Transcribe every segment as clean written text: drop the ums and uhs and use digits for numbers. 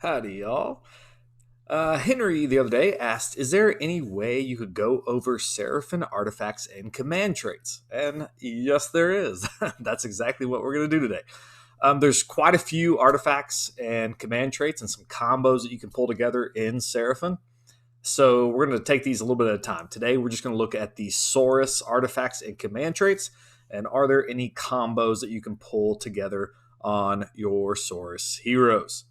Howdy, y'all. Henry the other day asked, is there any way you could go over Seraphon artifacts and command traits? And yes, there is. That's exactly what we're going to do today. There's quite a few artifacts and command traits and some combos that you can pull together in Seraphon. So we're going to take these a little bit at a time. Today, we're just going to look at the Saurus artifacts and command traits. And are there any combos that you can pull together on your Saurus heroes?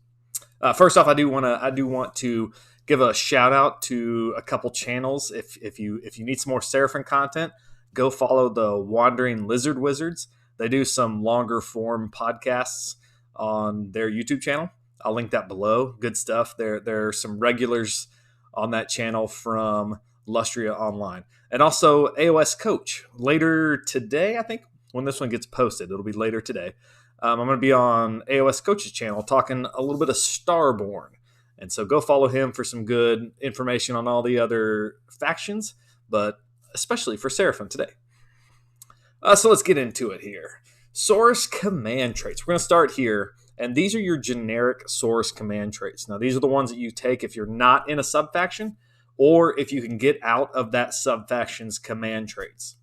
First off, I do want to give a shout out to a couple channels. If you need some more Seraphon content, go follow the WanderingLizardWizards. They do some longer form podcasts on their YouTube channel. I'll link that below. Good stuff. There are some regulars on that channel from Lustria Online, and also AOS Coach. Later today, I think when this one gets posted, it'll be later today. I'm going to be on AOS Coach's channel talking a little bit of Starborn. And so go follow him for some good information on all the other factions, but especially for Seraphon today. So let's get into it here. Saurus command traits. We're going to start here, and these are your generic Saurus command traits. Now, these are the ones that you take if you're not in a subfaction, or if you can get out of that subfaction's command traits.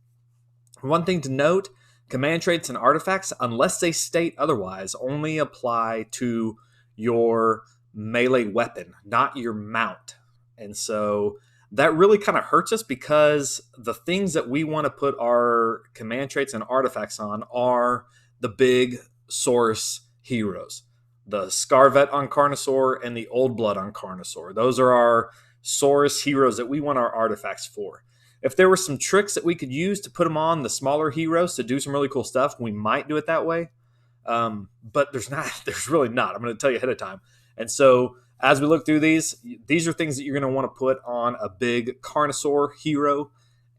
One thing to note, command traits and artifacts, unless they state otherwise, only apply to your melee weapon, not your mount. And so that really kind of hurts us because the things that we want to put our command traits and artifacts on are the big Saurus heroes. The Scarvet on Carnosaur and the Old Blood on Carnosaur. Those are our Saurus heroes that we want our artifacts for. If there were some tricks that we could use to put them on the smaller heroes to do some really cool stuff, we might do it that way. But there's really not. I'm going to tell you ahead of time. And so as we look through these are things that you're going to want to put on a big Carnosaur hero.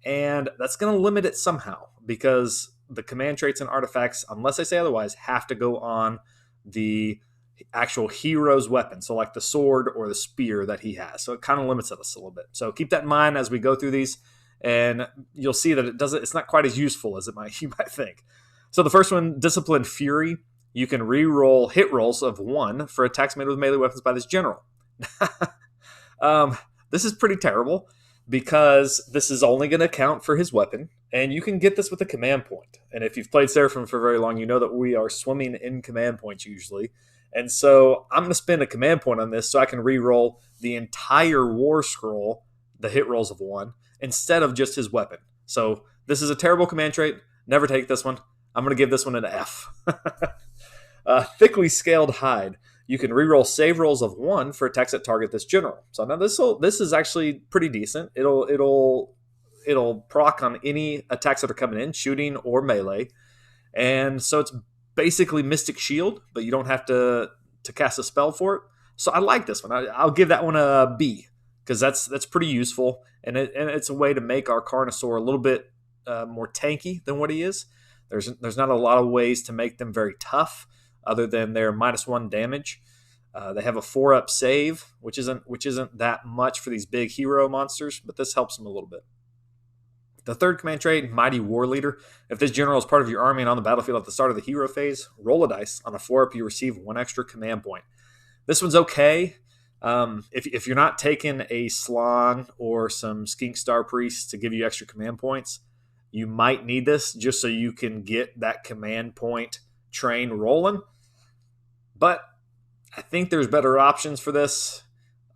And that's going to limit it somehow because the command traits and artifacts, unless I say otherwise, have to go on the actual hero's weapon. So like the sword or the spear that he has. So it kind of limits us a little bit. So keep that in mind as we go through these. And you'll see that it's not quite as useful as you might think. So the first one, Disciplined Fury. You can re-roll hit rolls of 1 for attacks made with melee weapons by this general. This is pretty terrible because this is only going to count for his weapon, and you can get this with a command point. And if you've played Seraphon for very long, you know that we are swimming in command points usually. And so I'm going to spend a command point on this so I can re-roll the entire War Scroll, the hit rolls of 1, instead of just his weapon. So this is a terrible command trait. Never take this one. I'm going to give this one an F. Thickly Scaled Hide. You can reroll save rolls of 1 for attacks that target this general. So now this is actually pretty decent. It'll proc on any attacks that are coming in, shooting or melee. And so it's basically Mystic Shield, but you don't have to cast a spell for it. So I like this one. I'll give that one a B because that's pretty useful. And it's a way to make our Carnosaur a little bit more tanky than what he is. There's not a lot of ways to make them very tough other than their -1 damage. They have a 4-up save, which isn't that much for these big hero monsters, but this helps them a little bit. The third command trait, Mighty War Leader. If this general is part of your army and on the battlefield at the start of the hero phase, roll a dice. On a 4-up, you receive 1 extra command point. This one's okay. If you're not taking a Slan or some Skink Star Priests to give you extra command points, you might need this just so you can get that command point train rolling. But I think there's better options for this.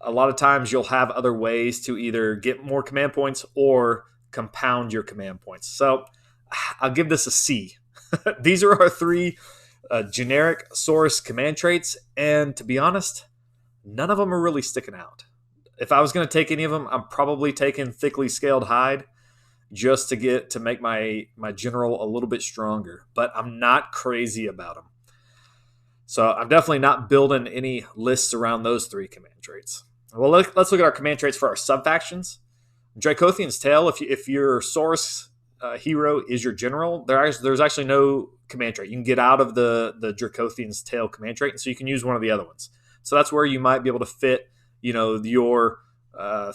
A lot of times you'll have other ways to either get more command points or compound your command points. So I'll give this a C. These are our 3 generic Saurus command traits, and to be honest, none of them are really sticking out. If I was going to take any of them, I'm probably taking Thickly Scaled Hide just to make my general a little bit stronger. But I'm not crazy about them. So I'm definitely not building any lists around those 3 command traits. Well, let's look at our command traits for our subfactions. Dracothian's Tail, if your Saurus hero is your general, there's actually no command trait. You can get out of the Dracothian's Tail command trait, and so you can use one of the other ones. So that's where you might be able to fit, your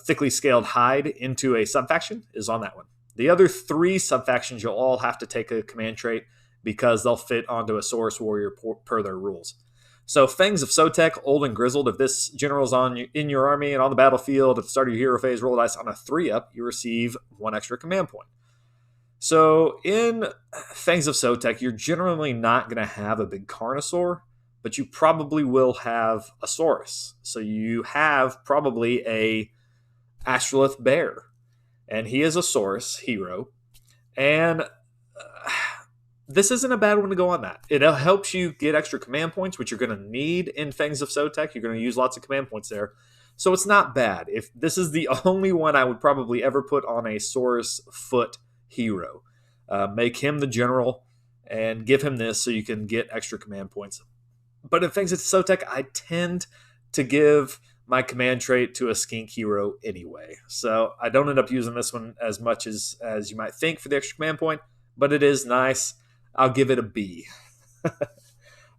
Thickly Scaled Hide into a subfaction is on that one. The other 3 subfactions, you'll all have to take a command trait because they'll fit onto a Saurus warrior per their rules. So Fangs of Sotek, old and grizzled. If this general's in your army and on the battlefield at the start of your hero phase, roll a dice on a 3-up, you receive 1 extra command point. So in Fangs of Sotek, you're generally not going to have a big Carnosaur, but you probably will have a Saurus. So you have probably a Astrolith Bear, and he is a Saurus hero. And this isn't a bad one to go on that. It helps you get extra command points, which you're going to need in Fangs of Sotek. You're going to use lots of command points there. So it's not bad. If this is the only one I would probably ever put on a Saurus foot hero. Make him the general and give him this so you can get extra command points. But in Fangs of Sotek, I tend to give my command trait to a skink hero anyway. So I don't end up using this one as much as you might think for the extra command point, but it is nice. I'll give it a B.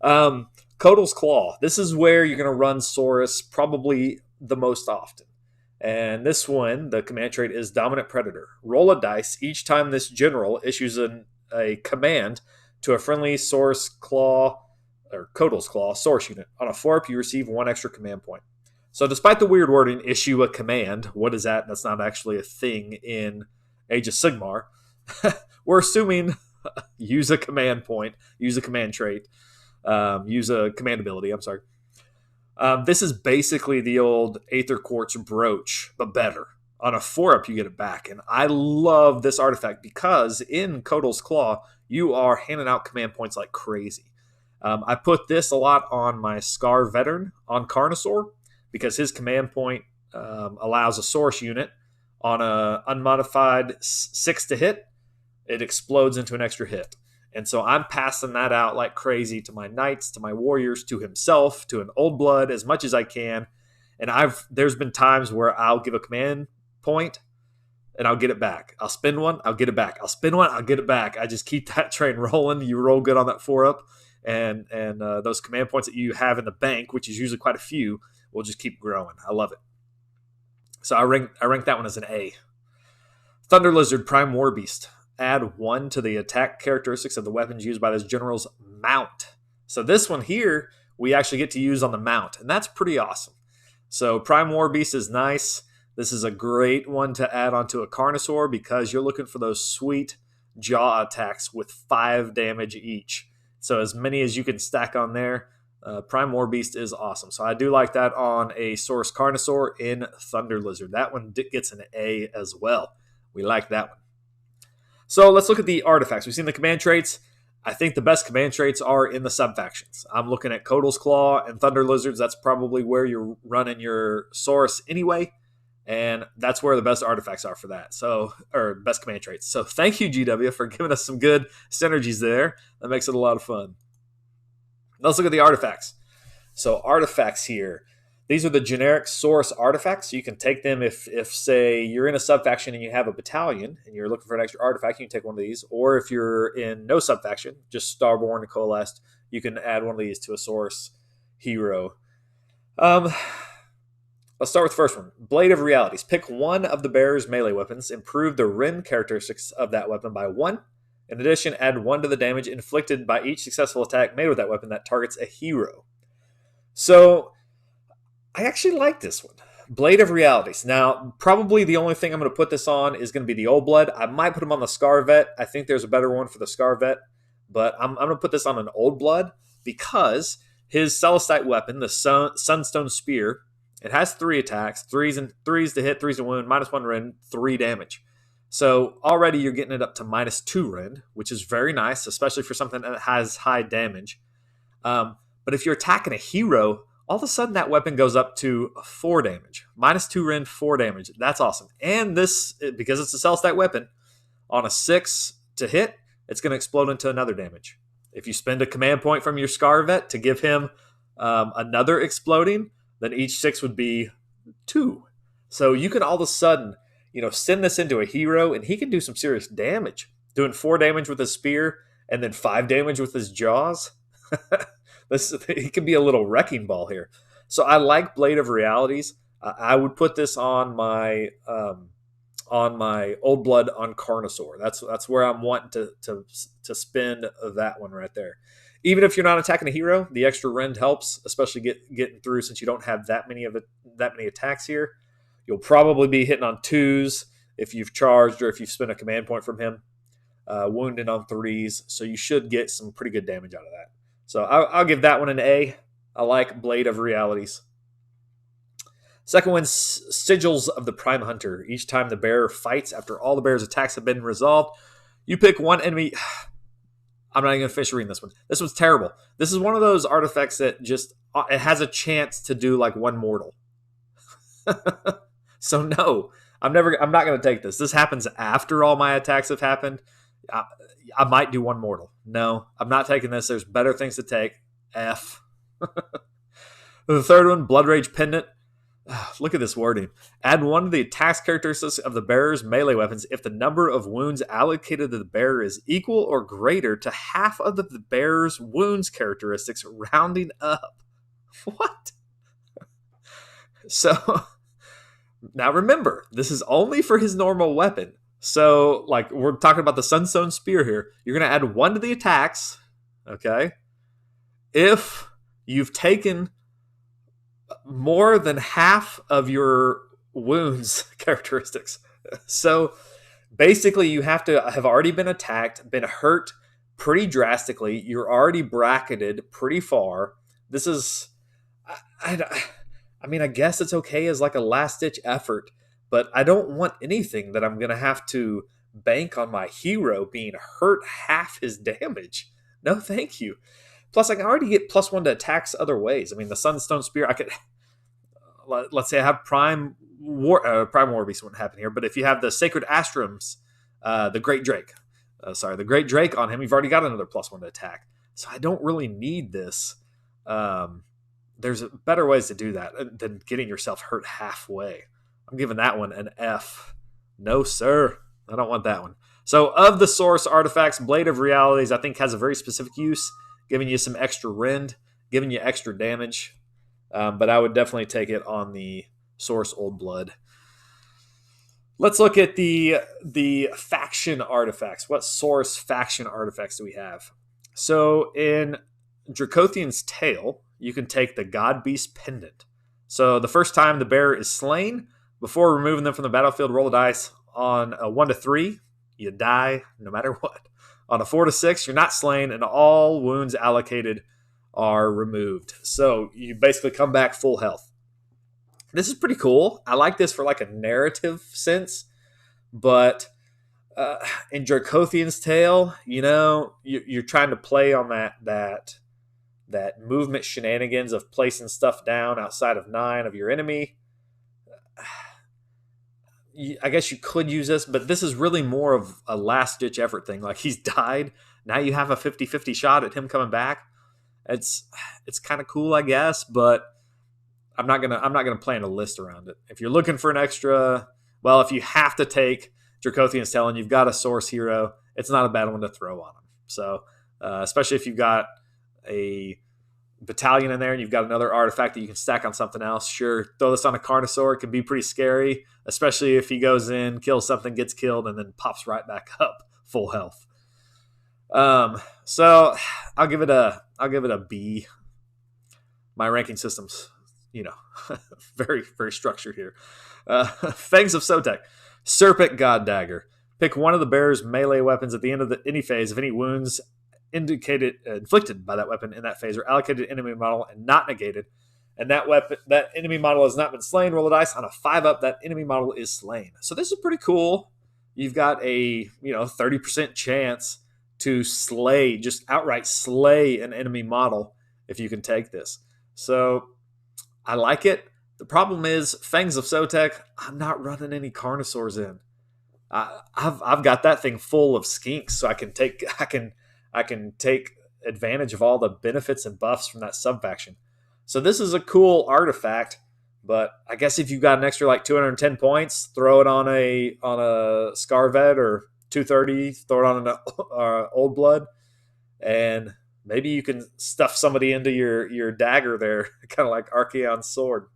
Kotal's Claw. This is where you're going to run Saurus probably the most often. And this one, the command trait is Dominant Predator. Roll a dice each time this general issues a command to a friendly Saurus Claw or Kotal's Claw Saurus unit. On a 4-up, you receive 1 extra command point. So despite the weird wording, issue a command, what is that? That's not actually a thing in Age of Sigmar. We're assuming use a command point, use a command trait, use a command ability, I'm sorry. This is basically the old Aether Quartz Brooch, but better. On a 4-up, you get it back. And I love this artifact because in Kotal's Claw, you are handing out command points like crazy. I put this a lot on my Scar Veteran on Carnosaur because his command point allows a Saurus unit on a unmodified 6 to hit. It explodes into an extra hit. And so I'm passing that out like crazy to my knights, to my warriors, to himself, to an old blood as much as I can. And there's been times where I'll give a command point and I'll get it back. I'll spin one, I'll get it back. I'll spin one, I'll get it back. I just keep that train rolling. You roll good on that 4-up, and those command points that you have in the bank, which is usually quite a few, will just keep growing. I love it. So I rank that one as an A. Thunder Lizard Prime Warbeast. Add 1 to the attack characteristics of the weapons used by this general's mount. So this one here, we actually get to use on the mount, and that's pretty awesome. So Prime Warbeast is nice. This is a great one to add onto a Carnosaur because you're looking for those sweet jaw attacks with 5 damage each. So as many as you can stack on there, Prime Warbeast is awesome. So I do like that on a Saurus Carnosaur in Thunder Lizard. That one gets an A as well. We like that one. So let's look at the artifacts. We've seen the command traits. I think the best command traits are in the sub-factions. I'm looking at Kotal's Claw and Thunder Lizards. That's probably where you're running your Saurus anyway. And that's where the best artifacts are for that. Or best command traits. So thank you, GW, for giving us some good synergies there. That makes it a lot of fun. Let's look at the artifacts. So artifacts here. These are the generic Saurus artifacts. So you can take them if say, you're in a subfaction and you have a battalion and you're looking for an extra artifact, you can take one of these. Or if you're in no subfaction, just Starborn or Coalesced, you can add one of these to a Saurus hero. Let's start with the first one. Blade of Realities. Pick one of the bearer's melee weapons. Improve the Ren characteristics of that weapon by 1. In addition, add 1 to the damage inflicted by each successful attack made with that weapon that targets a hero. So I actually like this one. Blade of Realities. Now, probably the only thing I'm going to put this on is going to be the Old Blood. I might put him on the Scar Vet. I think there's a better one for the Scar Vet. But I'm going to put this on an Old Blood because his Celestite weapon, the Sunstone Spear, it has 3 attacks, 3s to hit, 3s to wound, -1 Ren, 3 damage. So already you're getting it up to -2 Ren, which is very nice, especially for something that has high damage. But if you're attacking a hero, all of a sudden that weapon goes up to 4 damage. -2 Ren, 4 damage. That's awesome. And this, because it's a Celestite weapon, on a 6 to hit, it's going to explode into another damage. If you spend a command point from your Scar Vet to give him another exploding, then each 6 would be 2. So you can all of a sudden, send this into a hero, and he can do some serious damage. Doing 4 damage with his spear, and then 5 damage with his jaws. He can be a little wrecking ball here. So I like Blade of Realities. I would put this on my Old Blood on Carnosaur. That's where I'm wanting to spend that one right there. Even if you're not attacking a hero, the extra rend helps, especially getting through since you don't have that many attacks here. You'll probably be hitting on 2s if you've charged or if you've spent a command point from him. Wounded on 3s, so you should get some pretty good damage out of that. So I'll give that one an A. I like Blade of Realities. Second one's Sigils of the Prime Hunter. Each time the bearer fights after all the bearer's attacks have been resolved, you pick one enemy. I'm not even going to finish reading this one. This one's terrible. This is one of those artifacts that just it has a chance to do like one mortal. So no, I'm not going to take this. This happens after all my attacks have happened. I might do one mortal. No, I'm not taking this. There's better things to take. F. The third one, Blood Rage Pendant. Look at this wording. Add one of the attacks characteristics of the bearer's melee weapons if the number of wounds allocated to the bearer is equal or greater to half of the bearer's wounds characteristics, rounding up. What? So, now remember, this is only for his normal weapon. So, like, we're talking about the Sunstone Spear here. You're going to add 1 to the attacks, okay? If you've taken more than half of your wounds characteristics. So basically you have to have already been attacked, been hurt pretty drastically. You're already bracketed pretty far. This is, I mean, I guess it's okay as like a last-ditch effort, but I don't want anything that I'm going to have to bank on my hero being hurt half his damage. No, thank you. Plus, I can already get +1 to attacks other ways. I mean, the Sunstone Spear, I could... Let's say I have Prime War Beast wouldn't happen here, but if you have the Sacred Astrums, the Great Drake, the Great Drake on him, you've already got another +1 to attack. So I don't really need this. There's better ways to do that than getting yourself hurt halfway. I'm giving that one an F. No, sir. I don't want that one. So of the Saurus Artifacts, Blade of Realities, I think has a very specific use, giving you some extra rend, giving you extra damage. But I would definitely take it on the Saurus Old Blood. Let's look at the faction artifacts. What Saurus faction artifacts do we have? So in Dracothian's Tale, you can take the God Beast Pendant. So the first time the bearer is slain, before removing them from the battlefield, roll a dice. On a 1 to 3, you die no matter what. On a 4 to 6, you're not slain, and all wounds allocated are removed. So you basically come back full health. This is pretty cool. I like this for like a narrative sense, but in Dracothian's Tale, you know, you're trying to play on that movement shenanigans of placing stuff down outside of 9 of your enemy. I guess you could use this, but this is really more of a last-ditch effort thing. Like, he's died. Now you have a 50-50 shot at him coming back. It's kind of cool, I guess, but I'm not gonna plan a list around it. If you're looking for an extra, well, if you have to take Dracothian's Tale and you've got a source hero, it's not a bad one to throw on them. So, especially if you've got a battalion in there and you've got another artifact that you can stack on something else, sure, throw this on a Carnosaur. It can be pretty scary, especially if he goes in, kills something, gets killed, and then pops right back up full health. So I'll give it a B. My ranking system's, very, very structured here. Fangs of Sotek. Serpent God Dagger. Pick one of the bearer's melee weapons at the end of any phase. If any wounds inflicted by that weapon in that phase are allocated to enemy model and not negated, and that enemy model has not been slain, roll a dice. On a 5-up, that enemy model is slain. So this is pretty cool. You've got a 30% chance to outright slay an enemy model if you can take this. So I like it. The problem is Fangs of Sotek, I'm not running any Carnosaurs in. I've got that thing full of skinks, so I can take advantage of all the benefits and buffs from that sub-faction. So this is a cool artifact, but I guess if you've got an extra like 210 points, throw it on a Scarvet, or 230, throw it on an Old Blood, and maybe you can stuff somebody into your dagger there, kind of like Archaon's sword.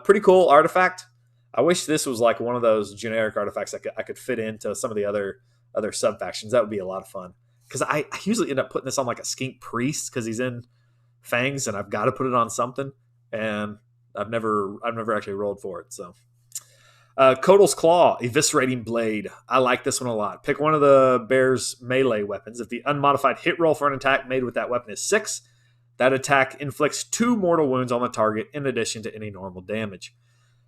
Pretty cool artifact. I wish this was like one of those generic artifacts I could fit into some of the other sub-factions. That would be a lot of fun. because I usually end up putting this on like a skink priest because he's in fangs, and I've got to put it on something, and I've never actually rolled for it. So Kotal's Claw, Eviscerating Blade. I like this one a lot. Pick one of the bear's melee weapons. If the unmodified hit roll for an attack made with that weapon is 6, that attack inflicts 2 mortal wounds on the target in addition to any normal damage.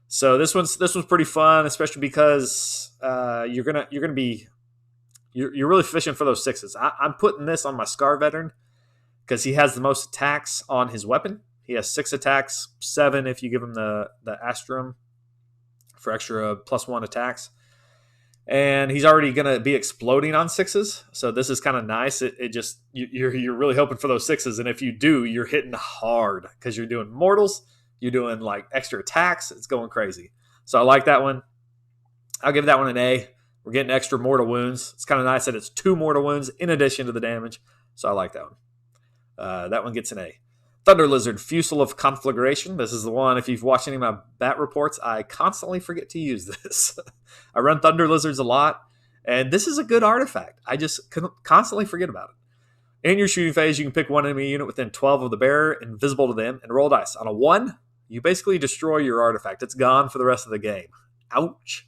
So this one's pretty fun, especially because you're really fishing for those 6s. I'm putting this on my Scar Veteran because he has the most attacks on his weapon. He has 6 attacks, 7 if you give him the Astrum for extra +1 attacks. And he's already going to be exploding on 6s. So this is kind of nice. It just, you're really hoping for those 6s. And if you do, you're hitting hard because you're doing mortals. You're doing like extra attacks. It's going crazy. So I like that one. I'll give that one an A. We're getting extra mortal wounds. It's kind of nice that it's 2 mortal wounds in addition to the damage. So I like that one. That one gets an A. Thunder Lizard, Fusel of Conflagration. This is the one, if you've watched any of my bat reports, I constantly forget to use this. I run Thunder Lizards a lot, and this is a good artifact. I just constantly forget about it. In your shooting phase, you can pick one enemy unit within 12 of the bearer, invisible to them, and roll dice. On a 1, you basically destroy your artifact. It's gone for the rest of the game. Ouch.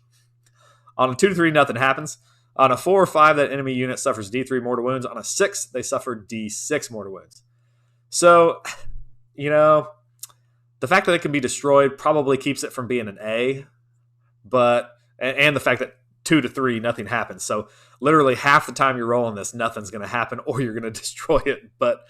On a 2 to 3, nothing happens. On a 4 or 5, that enemy unit suffers D3 mortal wounds. On a 6, they suffer D6 mortal wounds. So, the fact that it can be destroyed probably keeps it from being an A, and the fact that 2 to 3, nothing happens. So literally half the time you're rolling this, nothing's going to happen, or you're going to destroy it. But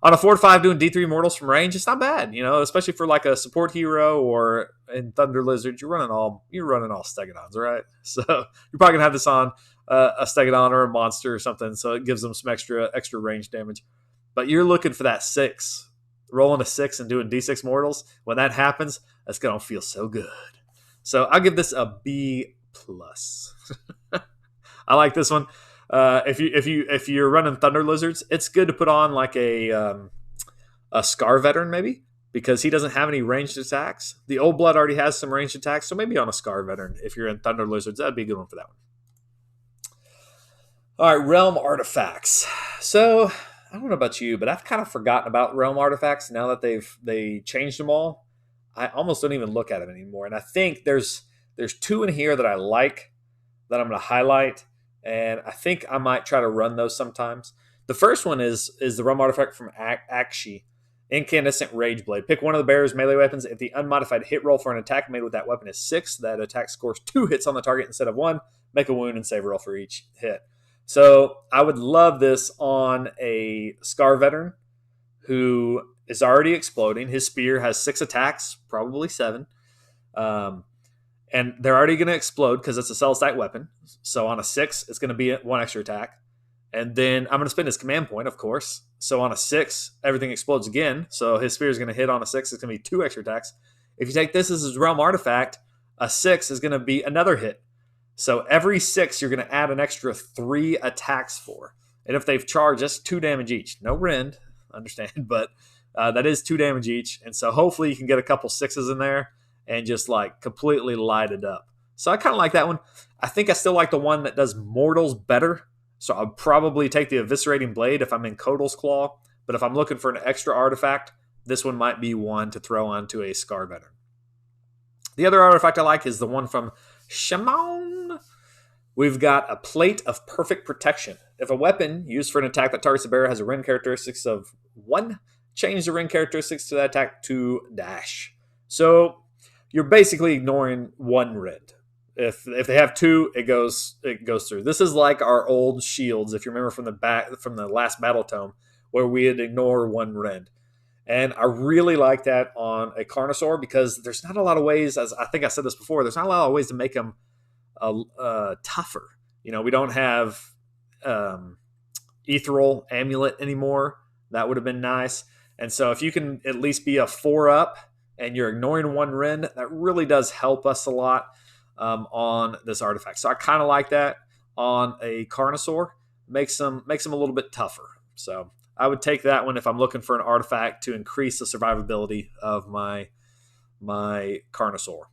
on a 4 to 5 doing D3 mortals from range, it's not bad, especially for like a support hero or in Thunder Lizard, you're running all Stegodons, right? So you're probably going to have this on a Stegodon or a monster or something, so it gives them some extra range damage. But you're looking for that 6. Rolling a 6 and doing D6 mortals. When that happens, that's going to feel so good. So I'll give this a B+. I like this one. If you're running Thunder Lizards, it's good to put on like a Scar Veteran maybe, because he doesn't have any ranged attacks. The Old Blood already has some ranged attacks, so maybe on a Scar Veteran if you're in Thunder Lizards. That'd be a good one for that one. All right, Realm Artifacts. So I don't know about you, but I've kind of forgotten about Realm Artifacts now that they changed them all. I almost don't even look at them anymore. And I think there's 2 in here that I like that I'm going to highlight, and I think I might try to run those sometimes. The first one is the Realm Artifact from Akshi, Incandescent Rage Blade. Pick one of the bearer's melee weapons. If the unmodified hit roll for an attack made with that weapon is 6, that attack scores 2 hits on the target instead of 1. Make a wound and save roll for each hit. So I would love this on a Scar Veteran who is already exploding. His spear has 6 attacks, probably 7. And they're already going to explode because it's a Celestite weapon. So on a 6, it's going to be 1 extra attack. And then I'm going to spend his command point, of course. So on a 6, everything explodes again. So his spear is going to hit on a 6. It's going to be 2 extra attacks. If you take this as his Realm Artifact, a 6 is going to be another hit. So every 6, you're going to add an extra 3 attacks for. And if they've charged, that's 2 damage each. No rend, understand, but that is 2 damage each. And so hopefully you can get a couple 6s in there and just like completely light it up. So I kind of like that one. I think I still like the one that does mortals better. So I'll probably take the Eviscerating Blade if I'm in Kotal's Claw. But if I'm looking for an extra artifact, this one might be one to throw onto a Scar Veteran. The other artifact I like is the one from Shimon. We've got a Plate of Perfect Protection. If a weapon used for an attack that targets the bearer has a rend characteristics of 1, change the rend characteristics to that attack to dash. So you're basically ignoring 1 rend. If they have 2, it goes through. This is like our old shields, if you remember from the last battle tome, where we'd ignore 1 rend. And I really like that on a Carnosaur because there's not a lot of ways, as I think I said this before, there's not a lot of ways to make them tougher. We don't have Ethereal Amulet anymore. That would have been nice. And so if you can at least be a 4-up and you're ignoring 1 rend, that really does help us a lot on this artifact. So I kind of like that on a Carnosaur. Makes them a little bit tougher. So I would take that one if I'm looking for an artifact to increase the survivability of my Carnosaur.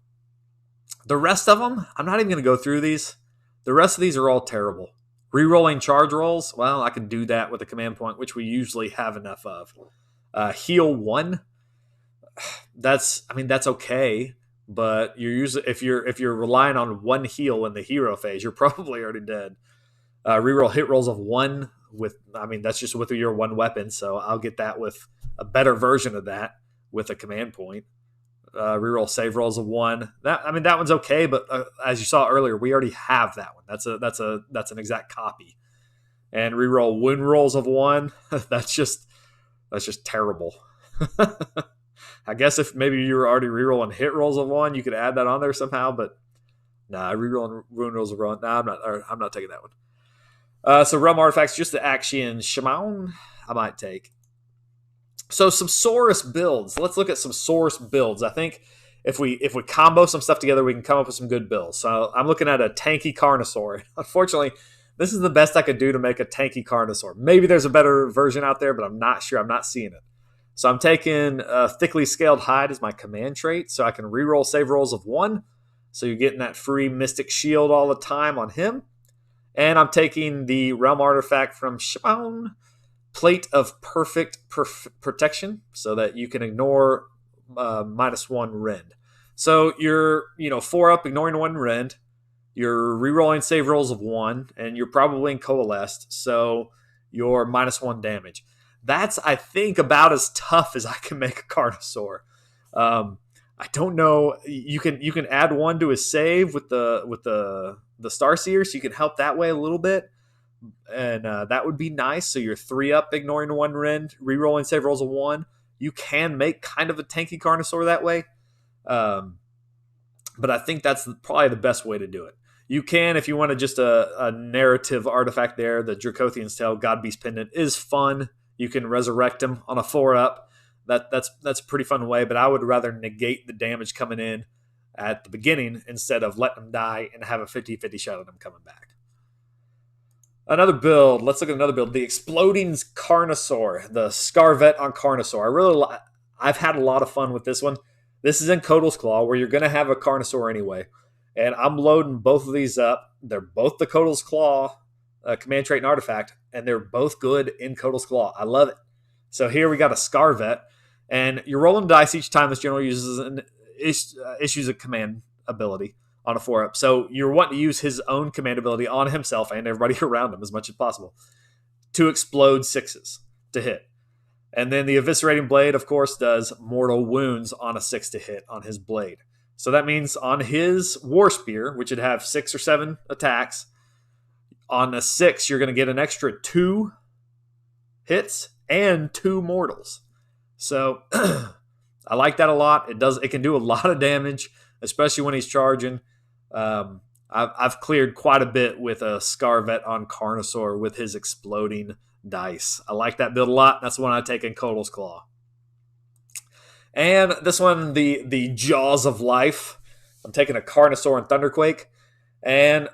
The rest of them, I'm not even going to go through these. The rest of these are all terrible. Rerolling charge rolls, well, I can do that with a command point, which we usually have enough of. Heal 1, that's okay, but you're usually if you're relying on 1 heal in the hero phase, you're probably already dead. Reroll hit rolls of 1 with, that's just with your 1 weapon, so I'll get that with a better version of that with a command point. Reroll save rolls of 1. That one's okay, but as you saw earlier, we already have that one. That's an exact copy. And reroll wound rolls of 1. That's just terrible. I guess if maybe you were already rerolling hit rolls of 1, you could add that on there somehow. But nah, rerolling wound rolls of 1. Nah, I'm not taking that one. So realm artifacts, just the action Shimon, I might take. So some Saurus builds. Let's look at some Saurus builds. I think if we combo some stuff together, we can come up with some good builds. So I'm looking at a Tanky Carnosaur. Unfortunately, this is the best I could do to make a Tanky Carnosaur. Maybe there's a better version out there, but I'm not sure. I'm not seeing it. So I'm taking Thickly Scaled Hide as my command trait, so I can reroll save rolls of 1. So you're getting that free Mystic Shield all the time on him. And I'm taking the Realm Artifact from Shimon, Plate of Perfect Protection, so that you can ignore -1 rend. So you're 4 up, ignoring 1 rend. You're rerolling save rolls of 1, and you're probably in Coalesced, so you're -1 damage. That's, I think, about as tough as I can make a Carnosaur. I don't know. You can add 1 to his save with the Starseer, so you can help that way a little bit. And that would be nice. So you're 3 up, ignoring 1 rend, rerolling save rolls of 1. You can make kind of a tanky Carnosaur that way. But I think that's probably the best way to do it. You can, if you want to just a narrative artifact there, the Dracothian's Tail, Godbeast Pendant is fun. You can resurrect him on a 4 up. That's a pretty fun way, but I would rather negate the damage coming in at the beginning instead of letting him die and have a 50-50 shot at him coming back. Another build. Let's look at another build. The Exploding Carnosaur, the Scarvet on Carnosaur. I've had a lot of fun with this one. This is in Kotal's Claw, where you're going to have a Carnosaur anyway. And I'm loading both of these up. They're both the Kotal's Claw command trait and artifact, and they're both good in Kotal's Claw. I love it. So here we got a Scarvet, and you're rolling dice each time this general issues a command ability on a 4-up. So you're wanting to use his own command ability on himself and everybody around him as much as possible to explode 6s to hit. And then the Eviscerating Blade, of course, does mortal wounds on a 6 to hit on his blade. So that means on his War Spear, which would have 6 or 7 attacks, on a 6, you're going to get an extra 2 hits and 2 mortals. So I like that a lot. It can do a lot of damage, especially when he's charging. I've cleared quite a bit with a Scarvet on Carnosaur with his exploding dice. I like that build a lot. That's the one I take in Kotal's Claw. And this one, the Jaws of Life. I'm taking a Carnosaur and Thunderquake. And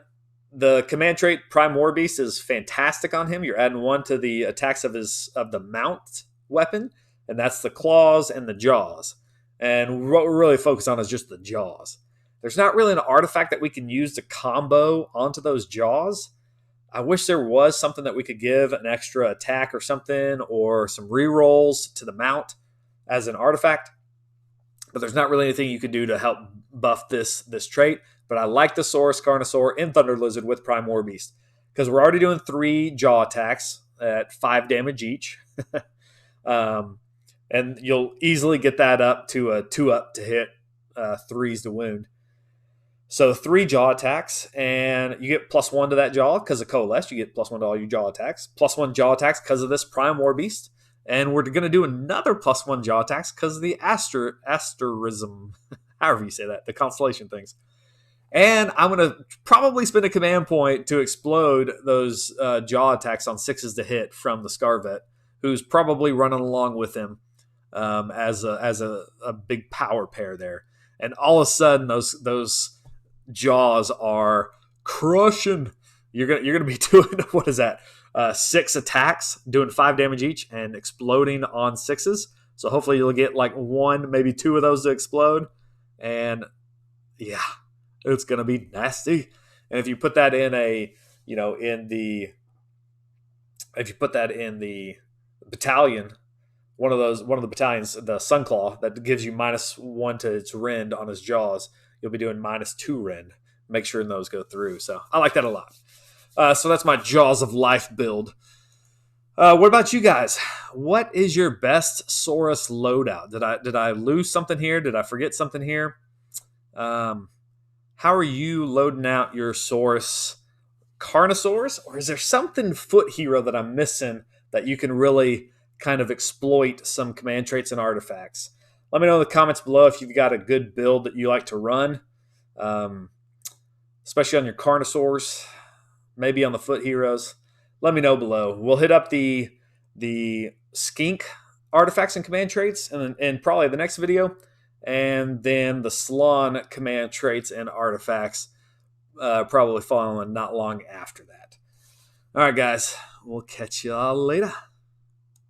the command trait Prime War Beast is fantastic on him. You're adding 1 to the attacks of the mount weapon, and that's the claws and the jaws. And what we're really focused on is just the jaws. There's not really an artifact that we can use to combo onto those jaws. I wish there was something that we could give an extra attack or something, or some rerolls to the mount as an artifact. But there's not really anything you could do to help buff this trait. But I like the Saurus Carnosaur in Thunder Lizard with Prime War Beast, because we're already doing 3 jaw attacks at 5 damage each. And you'll easily get that up to a 2-up to hit, 3s to wound. So 3 jaw attacks, and you get +1 to that jaw because of Coalesce. You get +1 to all your jaw attacks. +1 jaw attacks because of this Prime War Beast. And we're going to do another +1 jaw attacks because of the asterism, however you say that, the constellation things. And I'm going to probably spend a command point to explode those jaw attacks on 6s to hit from the Scarvet, who's probably running along with him as a big power pair there. And all of a sudden, those jaws are crushing. You're gonna be doing, what is that? 6 attacks, doing 5 damage each, and exploding on 6s. So hopefully you'll get like 1, maybe 2 of those to explode. And yeah, it's gonna be nasty. And if you put that in a in the if you put that in the battalion, one of the battalions, the Sunclaw, that gives you -1 to its rend on his jaws, you'll be doing -2 rend. Make sure those go through. So I like that a lot. So that's my Jaws of Life build. What about you guys? What is your best Saurus loadout? Did I lose something here? Did I forget something here? How are you loading out your Saurus Carnosaurs? Or is there something foot hero that I'm missing that you can really kind of exploit some command traits and artifacts? Let me know in the comments below if you've got a good build that you like to run, especially on your Carnosaurs, maybe on the foot heroes. Let me know below. We'll hit up the skink artifacts and command traits in probably the next video, and then the Slon command traits and artifacts probably following not long after that. All right, guys. We'll catch y'all later.